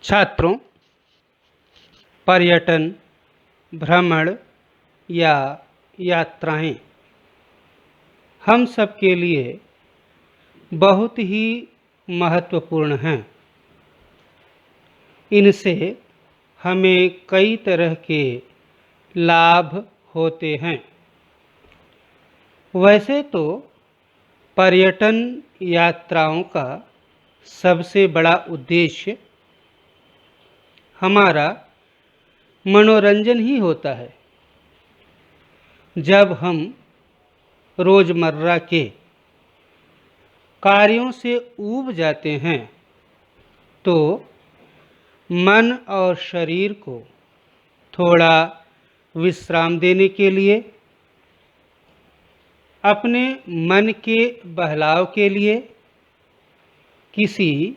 छात्रों, पर्यटन, भ्रमण या यात्राएं हम सब के लिए बहुत ही महत्वपूर्ण हैं। इनसे हमें कई तरह के लाभ होते हैं। वैसे तो पर्यटन यात्राओं का सबसे बड़ा उद्देश्य हमारा मनोरंजन ही होता है। जब हम रोज़मर्रा के कार्यों से ऊब जाते हैं तो मन और शरीर को थोड़ा विश्राम देने के लिए, अपने मन के बहलाव के लिए किसी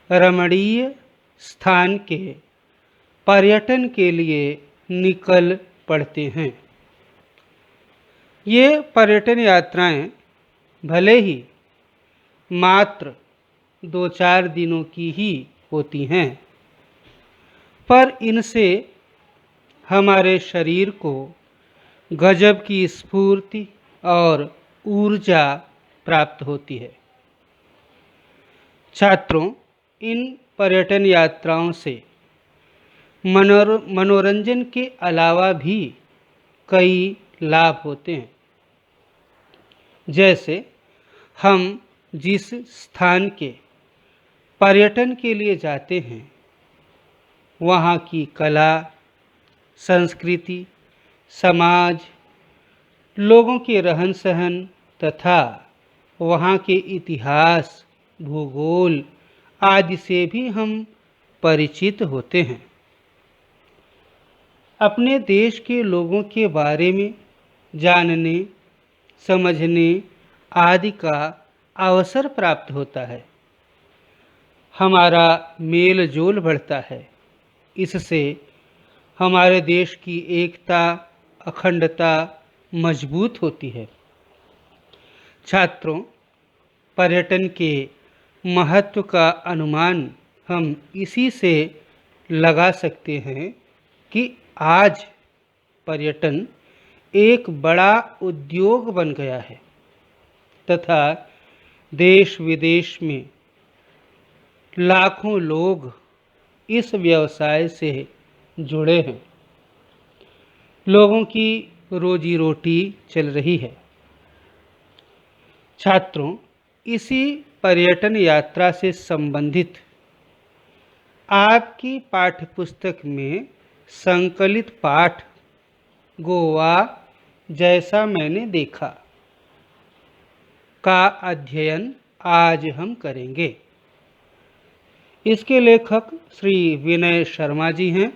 रमणीय स्थान के पर्यटन के लिए निकल पड़ते हैं। ये पर्यटन यात्राएं भले ही मात्र 2-4 दिनों की ही होती हैं, पर इनसे हमारे शरीर को गजब की स्फूर्ति और ऊर्जा प्राप्त होती है। छात्रों, इन पर्यटन यात्राओं से मनोरंजन के अलावा भी कई लाभ होते हैं। जैसे हम जिस स्थान के पर्यटन के लिए जाते हैं, वहाँ की कला, संस्कृति, समाज, लोगों के रहन सहन तथा वहाँ के इतिहास, भूगोल आदि से भी हम परिचित होते हैं। अपने देश के लोगों के बारे में जानने, समझने आदि का अवसर प्राप्त होता है। हमारा मेल जोल बढ़ता है। इससे हमारे देश की एकता, अखंडता मजबूत होती है। छात्रों, पर्यटन के महत्व का अनुमान हम इसी से लगा सकते हैं कि आज पर्यटन एक बड़ा उद्योग बन गया है तथा देश विदेश में लाखों लोग इस व्यवसाय से जुड़े हैं। लोगों की रोजी रोटी चल रही है। छात्रों, इसी पर्यटन यात्रा से संबंधित आपकी पाठ्यपुस्तक में संकलित पाठ गोवा जैसा मैंने देखा का अध्ययन आज हम करेंगे। इसके लेखक श्री विनय शर्मा जी हैं।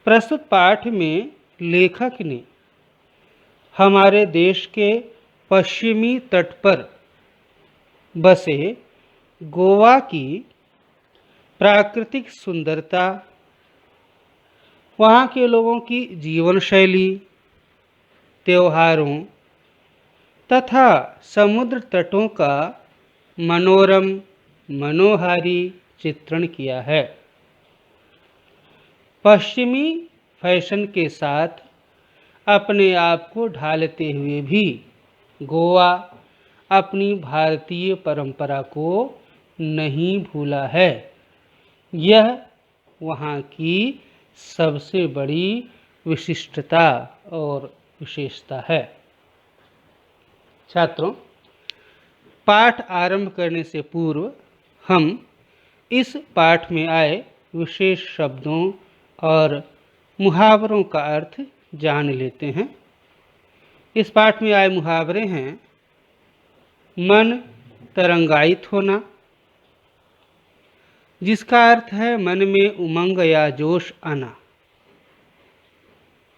प्रस्तुत पाठ में लेखक ने हमारे देश के पश्चिमी तट पर बसे गोवा की प्राकृतिक सुंदरता, वहाँ के लोगों की जीवन शैली, त्योहारों तथा समुद्र तटों का मनोरम मनोहारी चित्रण किया है। पश्चिमी फैशन के साथ अपने आप को ढालते हुए भी गोवा अपनी भारतीय परंपरा को नहीं भूला है। यह वहाँ की सबसे बड़ी विशिष्टता और विशेषता है। छात्रों, पाठ आरंभ करने से पूर्व हम इस पाठ में आए विशेष शब्दों और मुहावरों का अर्थ जान लेते हैं। इस पाठ में आए मुहावरे हैं: मन तरंगायित होना, जिसका अर्थ है मन में उमंग या जोश आना।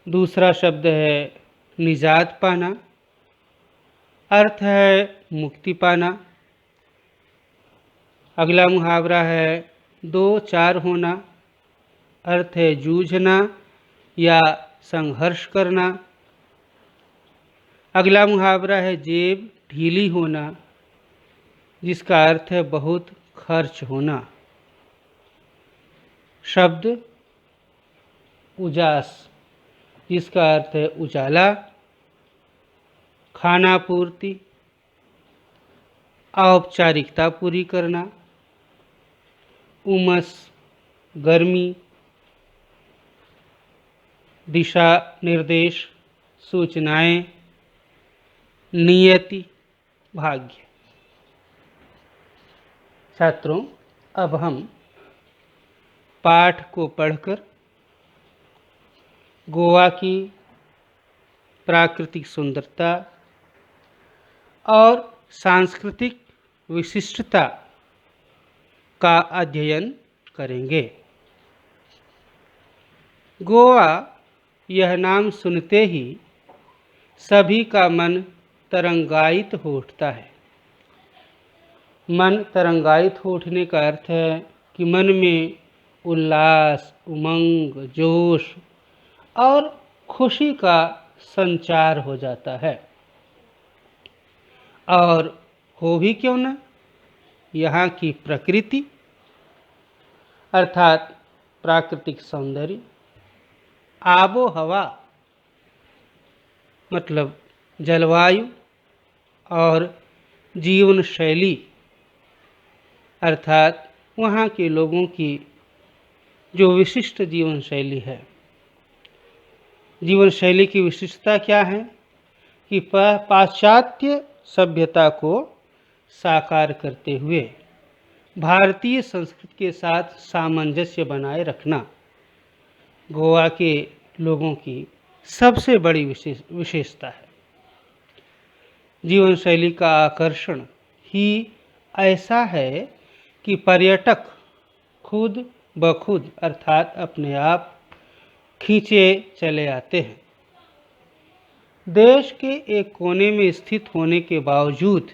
दूसरा शब्द है निजात पाना, अर्थ है मुक्ति पाना। अगला मुहावरा है दो चार होना, अर्थ है जूझना या संघर्ष करना। अगला मुहावरा है जेब ढीली होना, जिसका अर्थ है बहुत खर्च होना। शब्द उजास, जिसका अर्थ है उजाला, खाना पूर्ति, औपचारिकता पूरी करना, उमस गर्मी, दिशा निर्देश सूचनाएं, नियति भाग्य। छात्रों, अब हम पाठ को पढ़कर गोवा की प्राकृतिक सुंदरता और सांस्कृतिक विशिष्टता का अध्ययन करेंगे। गोवा, यह नाम सुनते ही सभी का मन तरंगायित हो उठता है। मन तरंगायित हो उठने का अर्थ है कि मन में उल्लास, उमंग, जोश और खुशी का संचार हो जाता है। और हो भी क्यों न, यहाँ की प्रकृति अर्थात प्राकृतिक सौंदर्य, आबो हवा मतलब जलवायु और जीवन शैली अर्थात वहाँ के लोगों की जो विशिष्ट जीवन शैली है। जीवन शैली की विशिष्टता क्या है कि पाश्चात्य सभ्यता को साकार करते हुए भारतीय संस्कृति के साथ सामंजस्य बनाए रखना गोवा के लोगों की सबसे बड़ी विशेषता है। जीवन शैली का आकर्षण ही ऐसा है कि पर्यटक खुद ब खुद अर्थात अपने आप खींचे चले आते हैं। देश के एक कोने में स्थित होने के बावजूद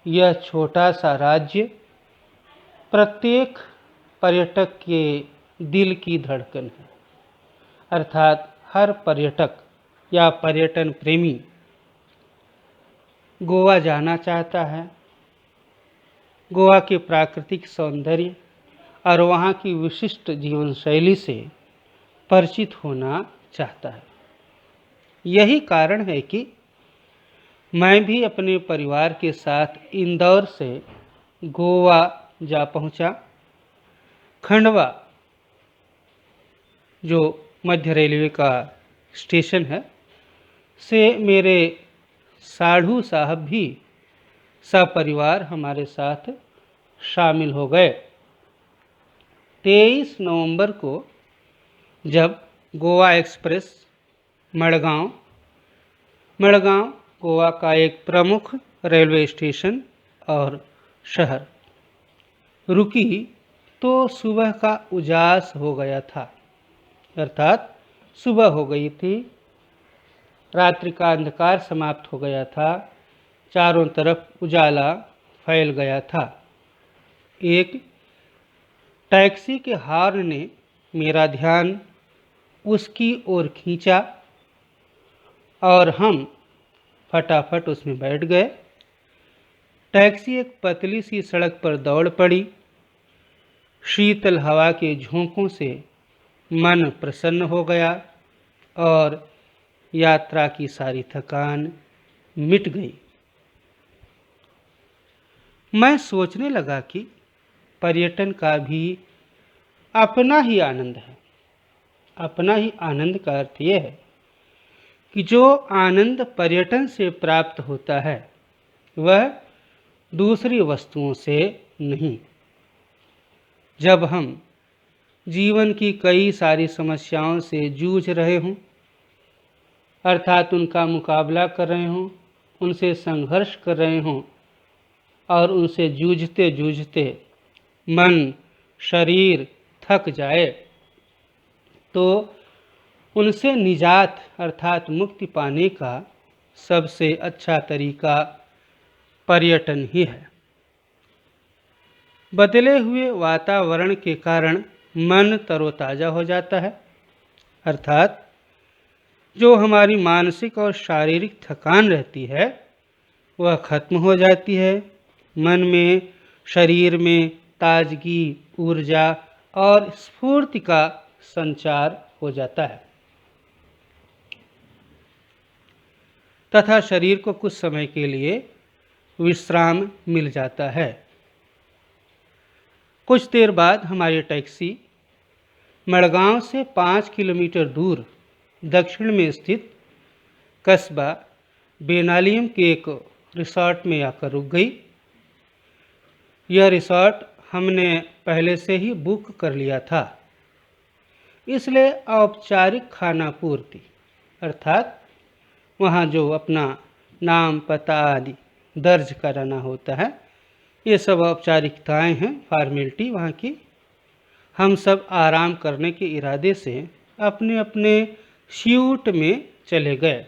यह छोटा सा राज्य प्रत्येक पर्यटक के दिल की धड़कन है। अर्थात हर पर्यटक या पर्यटन प्रेमी गोवा जाना चाहता है, गोवा के प्राकृतिक सौंदर्य और वहाँ की विशिष्ट जीवन शैली से परिचित होना चाहता है। यही कारण है कि मैं भी अपने परिवार के साथ इंदौर से गोवा जा पहुँचा। खंडवा जो मध्य रेलवे का स्टेशन है से मेरे साढ़ू साहब भी सपरिवार हमारे साथ शामिल हो गए। 23 नवंबर को जब गोवा एक्सप्रेस मड़गांव गोवा का एक प्रमुख रेलवे स्टेशन और शहर रुकी तो सुबह का उजास हो गया था। अर्थात सुबह हो गई थी, रात्रि का अंधकार समाप्त हो गया था, चारों तरफ उजाला फैल गया था। एक टैक्सी के हॉर्न ने मेरा ध्यान उसकी ओर खींचा और हम फटाफट उसमें बैठ गए। टैक्सी एक पतली सी सड़क पर दौड़ पड़ी। शीतल हवा के झोंकों से मन प्रसन्न हो गया और यात्रा की सारी थकान मिट गई। मैं सोचने लगा कि पर्यटन का भी अपना ही आनंद है। अपना ही आनंद का अर्थ यह है कि जो आनंद पर्यटन से प्राप्त होता है वह दूसरी वस्तुओं से नहीं। जब हम जीवन की कई सारी समस्याओं से जूझ रहे हों अर्थात उनका मुकाबला कर रहे हों, उनसे संघर्ष कर रहे हों और उनसे जूझते जूझते मन शरीर थक जाए तो उनसे निजात अर्थात मुक्ति पाने का सबसे अच्छा तरीका पर्यटन ही है। बदले हुए वातावरण के कारण मन तरोताज़ा हो जाता है। अर्थात जो हमारी मानसिक और शारीरिक थकान रहती है वह खत्म हो जाती है। मन में, शरीर में ताजगी, ऊर्जा और स्फूर्ति का संचार हो जाता है तथा शरीर को कुछ समय के लिए विश्राम मिल जाता है। कुछ देर बाद हमारी टैक्सी मड़गांव से 5 किलोमीटर दूर दक्षिण में स्थित कस्बा बेनालियम के एक रिसॉर्ट में आकर रुक गई। यह रिसॉर्ट हमने पहले से ही बुक कर लिया था, इसलिए औपचारिक खाना पूर्ति अर्थात वहाँ जो अपना नाम पता आदि दर्ज कराना होता है, ये सब औपचारिकताएं हैं, फॉर्मेलिटी वहाँ की। हम सब आराम करने के इरादे से अपने अपने स्यूट में चले गए।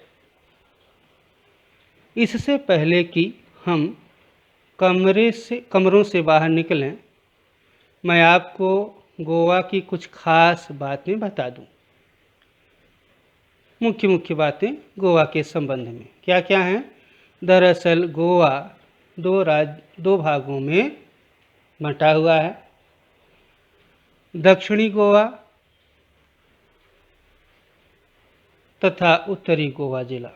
इससे पहले कि हम कमरों से बाहर निकलें, मैं आपको गोवा की कुछ खास बातें बता दूं। मुख्य मुख्य बातें गोवा के संबंध में क्या क्या हैं। दरअसल गोवा दो भागों में बंटा हुआ है। दक्षिणी गोवा तथा उत्तरी गोवा जिला।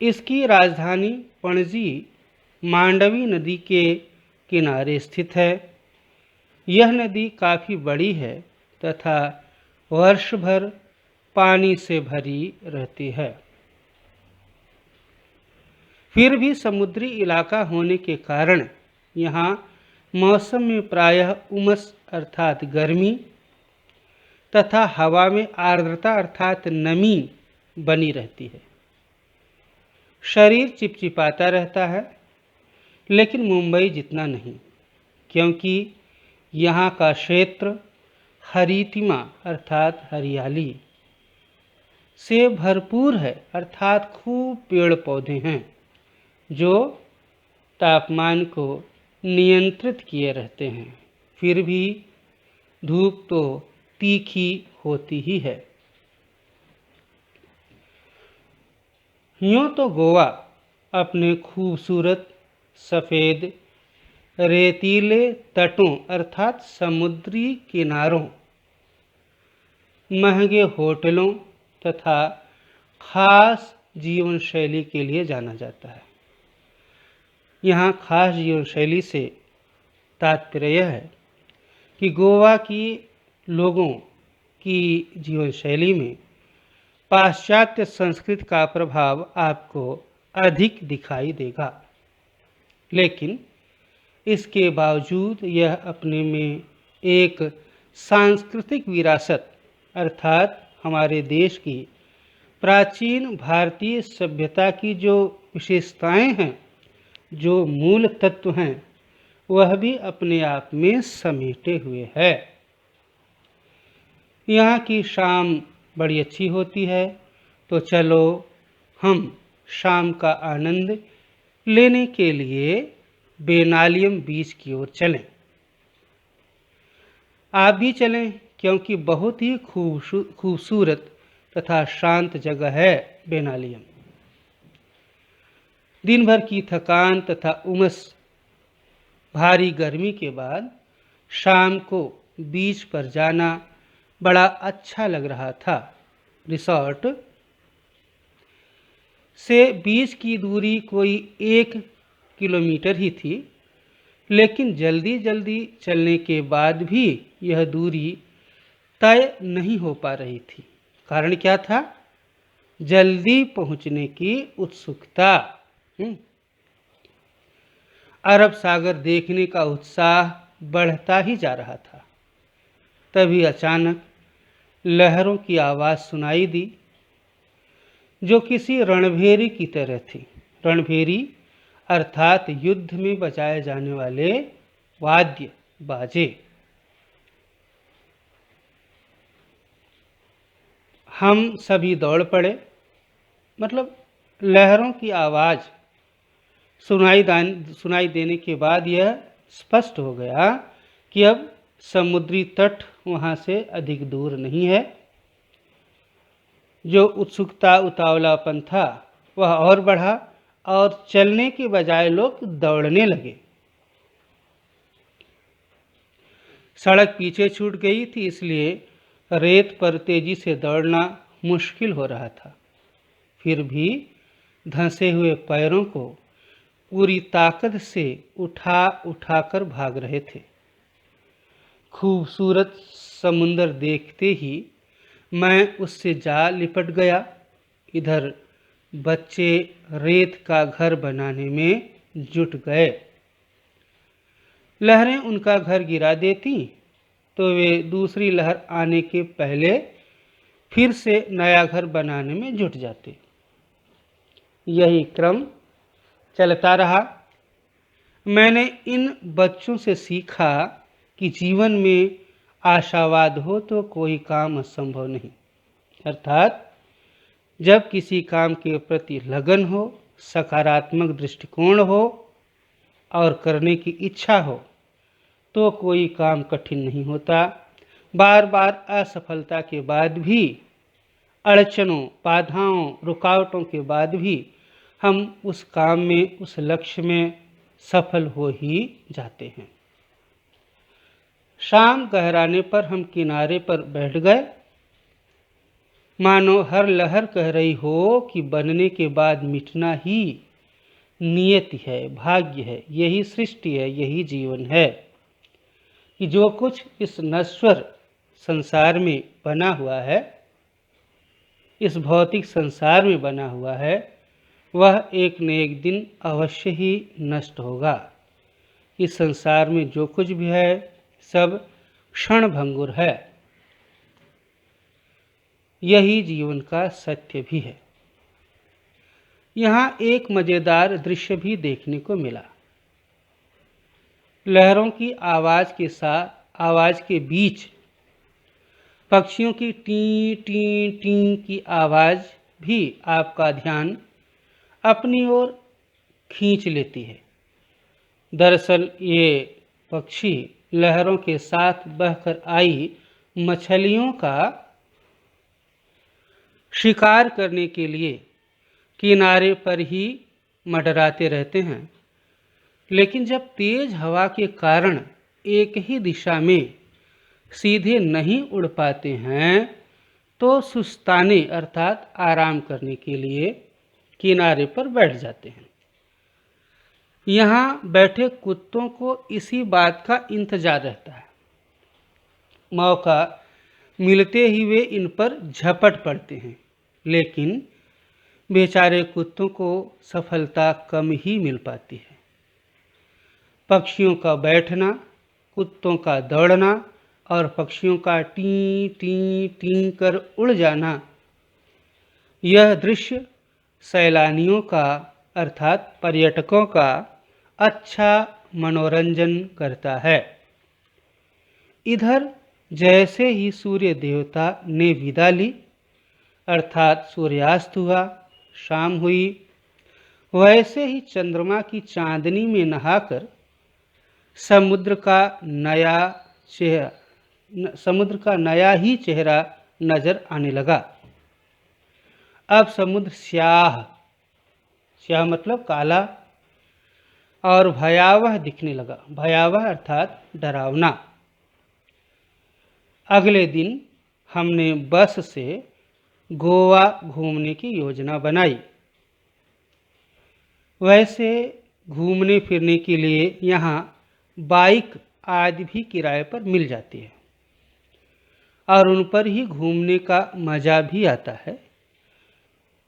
इसकी राजधानी पणजी मांडवी नदी के किनारे स्थित है। यह नदी काफ़ी बड़ी है तथा वर्ष भर पानी से भरी रहती है। फिर भी समुद्री इलाका होने के कारण यहाँ मौसम में प्रायः उमस अर्थात गर्मी तथा हवा में आर्द्रता अर्थात नमी बनी रहती है। शरीर चिपचिपाता रहता है, लेकिन मुंबई जितना नहीं, क्योंकि यहाँ का क्षेत्र हरितिमा अर्थात हरियाली से भरपूर है, अर्थात खूब पेड़ पौधे हैं जो तापमान को नियंत्रित किए रहते हैं। फिर भी धूप तो तीखी होती ही है। यूँ तो गोवा अपने खूबसूरत सफ़ेद रेतीले तटों अर्थात समुद्री किनारों, महंगे होटलों तथा खास जीवन शैली के लिए जाना जाता है। यहाँ खास जीवन शैली से तात्पर्य यह है कि गोवा की लोगों की जीवन शैली में पाश्चात्य संस्कृति का प्रभाव आपको अधिक दिखाई देगा, लेकिन इसके बावजूद यह अपने में एक सांस्कृतिक विरासत अर्थात हमारे देश की प्राचीन भारतीय सभ्यता की जो विशेषताएं हैं, जो मूल तत्व हैं, वह भी अपने आप में समेटे हुए है। यहाँ की शाम बड़ी अच्छी होती है, तो चलो हम शाम का आनंद लेने के लिए बेनालियम बीच की ओर चलें। आप भी चलें, क्योंकि बहुत ही खूबसूरत तथा शांत जगह है बेनालियम। दिन भर की थकान तथा उमस भारी गर्मी के बाद शाम को बीच पर जाना बड़ा अच्छा लग रहा था। रिसॉर्ट से बीच की दूरी कोई 1 किलोमीटर ही थी, लेकिन जल्दी जल्दी चलने के बाद भी यह दूरी तय नहीं हो पा रही थी। कारण क्या था? जल्दी पहुंचने की उत्सुकता। अरब सागर देखने का उत्साह बढ़ता ही जा रहा था। तभी अचानक लहरों की आवाज़ सुनाई दी, जो किसी रणभेरी की तरह थी। रणभेरी अर्थात युद्ध में बजाए जाने वाले वाद्य बाजे। हम सभी दौड़ पड़े। मतलब लहरों की आवाज़ सुनाई देने के बाद यह स्पष्ट हो गया कि अब समुद्री तट वहाँ से अधिक दूर नहीं है। जो उत्सुकता उतावलापन था वह और बढ़ा और चलने के बजाय लोग दौड़ने लगे। सड़क पीछे छूट गई थी, इसलिए रेत पर तेजी से दौड़ना मुश्किल हो रहा था। फिर भी धंसे हुए पैरों को पूरी ताकत से उठा उठाकर भाग रहे थे। खूबसूरत समुंदर देखते ही मैं उससे जा लिपट गया। इधर बच्चे रेत का घर बनाने में जुट गए। लहरें उनका घर गिरा देती तो वे दूसरी लहर आने के पहले फिर से नया घर बनाने में जुट जाते। यही क्रम चलता रहा। मैंने इन बच्चों से सीखा कि जीवन में आशावाद हो तो कोई काम असंभव नहीं। अर्थात जब किसी काम के प्रति लगन हो, सकारात्मक दृष्टिकोण हो और करने की इच्छा हो तो कोई काम कठिन नहीं होता। बार बार असफलता के बाद भी, अड़चनों, बाधाओं, रुकावटों के बाद भी हम उस काम में, उस लक्ष्य में सफल हो ही जाते हैं। शाम गहराने पर हम किनारे पर बैठ गए। मानो हर लहर कह रही हो कि बनने के बाद मिटना ही नियति है, भाग्य है, यही सृष्टि है, यही जीवन है। कि जो कुछ इस नश्वर संसार में बना हुआ है, इस भौतिक संसार में बना हुआ है, वह एक न एक दिन अवश्य ही नष्ट होगा। इस संसार में जो कुछ भी है सब क्षणभंगुर है। यही जीवन का सत्य भी है। यहाँ एक मजेदार दृश्य भी देखने को मिला। लहरों की आवाज के बीच पक्षियों की टी टी टी की आवाज भी आपका ध्यान अपनी ओर खींच लेती है। दरअसल ये पक्षी लहरों के साथ बहकर आई मछलियों का शिकार करने के लिए किनारे पर ही मंडराते रहते हैं। लेकिन जब तेज हवा के कारण एक ही दिशा में सीधे नहीं उड़ पाते हैं तो सुस्ताने अर्थात आराम करने के लिए किनारे पर बैठ जाते हैं। यहाँ बैठे कुत्तों को इसी बात का इंतजार रहता है। मौका मिलते ही वे इन पर झपट पड़ते हैं, लेकिन बेचारे कुत्तों को सफलता कम ही मिल पाती है। पक्षियों का बैठना, कुत्तों का दौड़ना और पक्षियों का टी टी टी कर उड़ जाना, यह दृश्य सैलानियों का अर्थात पर्यटकों का अच्छा मनोरंजन करता है। इधर जैसे ही सूर्य देवता ने विदा ली अर्थात सूर्यास्त हुआ, शाम हुई, वैसे ही चंद्रमा की चांदनी में नहाकर समुद्र का नया ही चेहरा नजर आने लगा। अब समुद्र स्याह मतलब काला और भयावह दिखने लगा। भयावह अर्थात डरावना। अगले दिन हमने बस से गोवा घूमने की योजना बनाई। वैसे घूमने फिरने के लिए यहाँ बाइक आदि भी किराए पर मिल जाती है और उन पर ही घूमने का मज़ा भी आता है।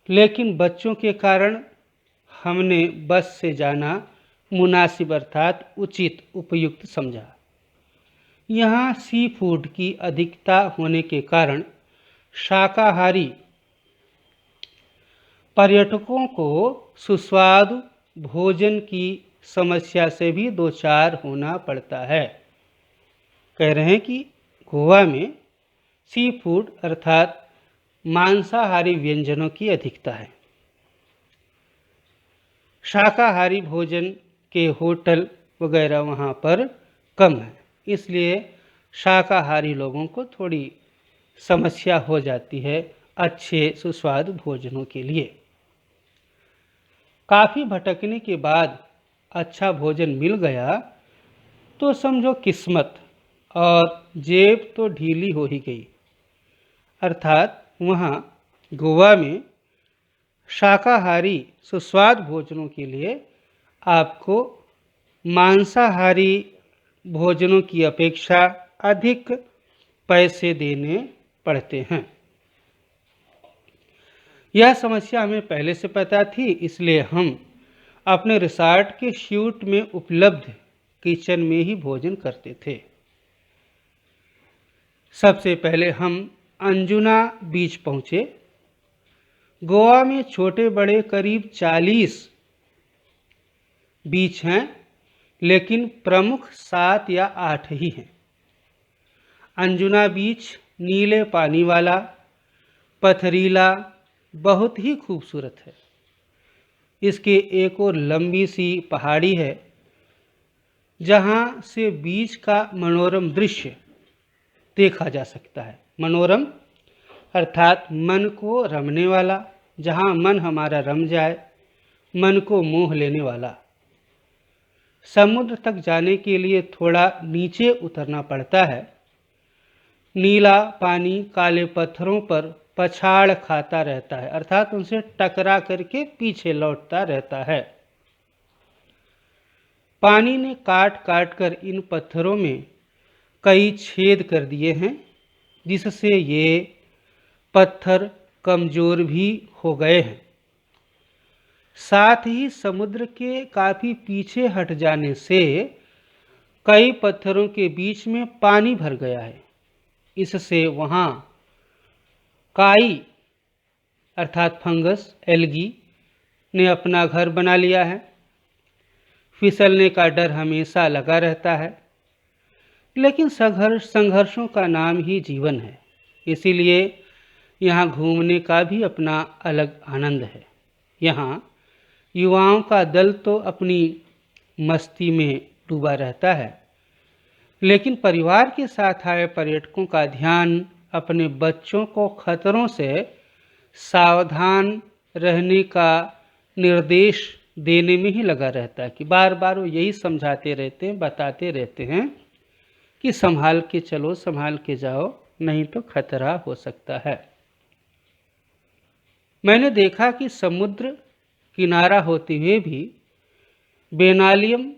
लेकिन बच्चों के कारण हमने बस से जाना मुनासिब अर्थात उचित, उपयुक्त समझा। यहाँ सी फूड की अधिकता होने के कारण शाकाहारी पर्यटकों को सुस्वादु भोजन की समस्या से भी दो चार होना पड़ता है। कह रहे हैं कि गोवा में सी फूड अर्थात मांसाहारी व्यंजनों की अधिकता है। शाकाहारी भोजन के होटल वगैरह वहाँ पर कम है, इसलिए शाकाहारी लोगों को थोड़ी समस्या हो जाती है अच्छे सुस्वादु भोजनों के लिए। काफ़ी भटकने के बाद अच्छा भोजन मिल गया तो समझो किस्मत और जेब तो ढीली हो ही गई। अर्थात वहाँ गोवा में शाकाहारी सुस्वाद भोजनों के लिए आपको मांसाहारी भोजनों की अपेक्षा अधिक पैसे देने पड़ते हैं। यह समस्या हमें पहले से पता थी, इसलिए हम अपने रिसॉर्ट के स्यूट में उपलब्ध किचन में ही भोजन करते थे। सबसे पहले हम अंजुना बीच पहुंचे। गोवा में छोटे बड़े करीब 40 बीच हैं, लेकिन प्रमुख 7 या 8 ही हैं। अंजुना बीच नीले पानी वाला, पथरीला, बहुत ही खूबसूरत है। इसके एक और लंबी सी पहाड़ी है जहाँ से बीच का मनोरम दृश्य देखा जा सकता है। मनोरम अर्थात मन को रमने वाला, जहाँ मन हमारा रम जाए, मन को मोह लेने वाला। समुद्र तक जाने के लिए थोड़ा नीचे उतरना पड़ता है। नीला पानी काले पत्थरों पर पछाड़ खाता रहता है, अर्थात उनसे टकरा करके पीछे लौटता रहता है। पानी ने काट काट कर इन पत्थरों में कई छेद कर दिए हैं, जिससे ये पत्थर कमजोर भी हो गए हैं। साथ ही समुद्र के काफी पीछे हट जाने से कई पत्थरों के बीच में पानी भर गया है। इससे वहाँ काई अर्थात फंगस, एल्गी ने अपना घर बना लिया है। फिसलने का डर हमेशा लगा रहता है, लेकिन संघर्षों का नाम ही जीवन है, इसीलिए यहाँ घूमने का भी अपना अलग आनंद है। यहाँ युवाओं का दल तो अपनी मस्ती में डूबा रहता है, लेकिन परिवार के साथ आए पर्यटकों का ध्यान अपने बच्चों को खतरों से सावधान रहने का निर्देश देने में ही लगा रहता है कि बार बार वो यही समझाते रहते हैं, बताते रहते हैं कि संभाल के चलो, संभाल के जाओ, नहीं तो खतरा हो सकता है। मैंने देखा कि समुद्र किनारा होते हुए भी बेनालियम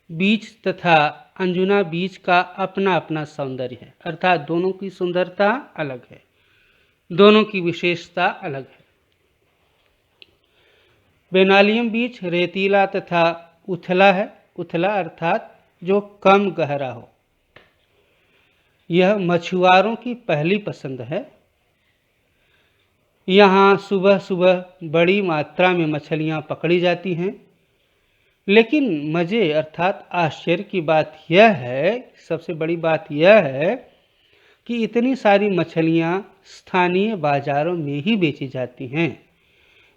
बीच तथा अंजुना बीच का अपना अपना सौंदर्य है, अर्थात दोनों की सुंदरता अलग है, दोनों की विशेषता अलग है। बेनालियम बीच रेतीला तथा उथला है, उथला अर्थात जो कम गहरा हो। यह मछुआरों की पहली पसंद है। यहाँ सुबह सुबह बड़ी मात्रा में मछलियाँ पकड़ी जाती हैं, लेकिन मज़े अर्थात आश्चर्य की बात यह है, सबसे बड़ी बात यह है कि इतनी सारी मछलियाँ स्थानीय बाज़ारों में ही बेची जाती हैं।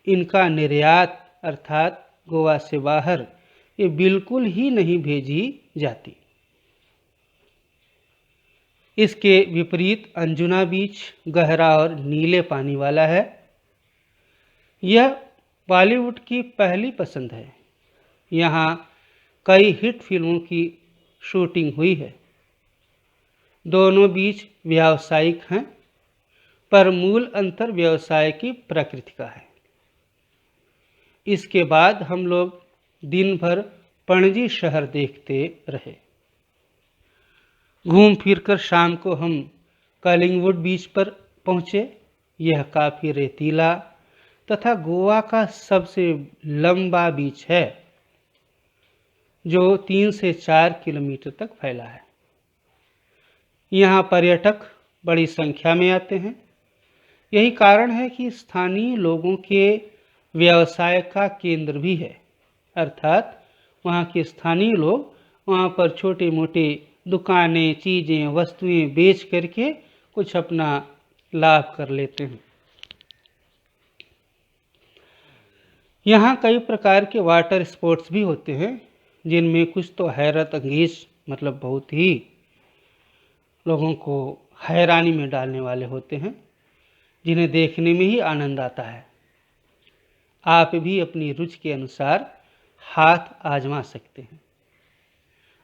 इनका निर्यात अर्थात गोवा से बाहर ये बिल्कुल ही नहीं भेजी जाती। इसके विपरीत अंजुना बीच गहरा और नीले पानी वाला है। यह बॉलीवुड की पहली पसंद है। यहाँ कई हिट फिल्मों की शूटिंग हुई है। दोनों बीच व्यावसायिक हैं, पर मूल अंतर व्यवसाय की प्रकृति का है। इसके बाद हम लोग दिन भर पणजी शहर देखते रहे। घूम फिरकर शाम को हम कलिंगवुड बीच पर पहुँचे। यह काफ़ी रेतीला तथा गोवा का सबसे लंबा बीच है, जो 3 से 4 किलोमीटर तक फैला है। यहाँ पर्यटक बड़ी संख्या में आते हैं। यही कारण है कि स्थानीय लोगों के व्यवसाय का केंद्र भी है, अर्थात वहाँ के स्थानीय लोग वहाँ पर छोटे मोटे दुकानें, चीज़ें, वस्तुएं बेच करके कुछ अपना लाभ कर लेते हैं। यहाँ कई प्रकार के वाटर स्पोर्ट्स भी होते हैं, जिनमें कुछ तो हैरत अंगेज मतलब बहुत ही लोगों को हैरानी में डालने वाले होते हैं, जिन्हें देखने में ही आनंद आता है। आप भी अपनी रुचि के अनुसार हाथ आजमा सकते हैं।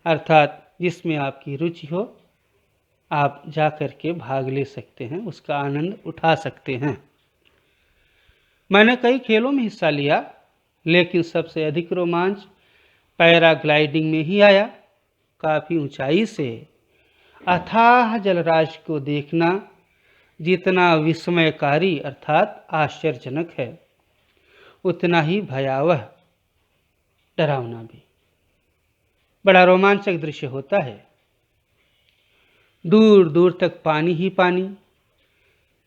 अर्थात जिसमें आपकी रुचि हो, आप जा कर के भाग ले सकते हैं, उसका आनंद उठा सकते हैं। मैंने कई खेलों में हिस्सा लिया, लेकिन सबसे अधिक रोमांच पैराग्लाइडिंग में ही आया। काफ़ी ऊंचाई से अथाह जलराशि को देखना जितना विस्मयकारी अर्थात आश्चर्यजनक है, उतना ही भयावह डरावना भी। बड़ा रोमांचक दृश्य होता है। दूर दूर तक पानी ही पानी,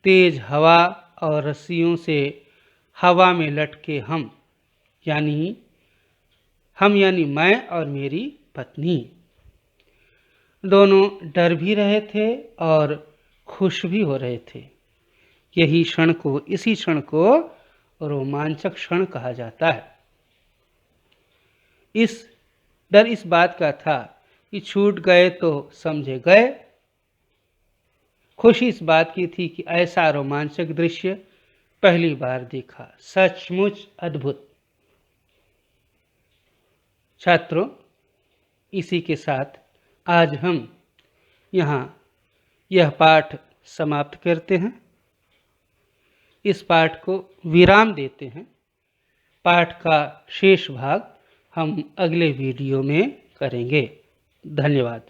तेज हवा और रस्सियों से हवा में लटके हम यानी मैं और मेरी पत्नी, दोनों डर भी रहे थे और खुश भी हो रहे थे। इसी क्षण को रोमांचक क्षण कहा जाता है। डर इस बात का था कि छूट गए तो समझे गए। खुशी इस बात की थी कि ऐसा रोमांचक दृश्य पहली बार देखा। सचमुच अद्भुत। छात्रों, इसी के साथ आज हम यहाँ यह पाठ समाप्त करते हैं। इस पाठ को विराम देते हैं। पाठ का शेष भाग हम अगले वीडियो में करेंगे। धन्यवाद।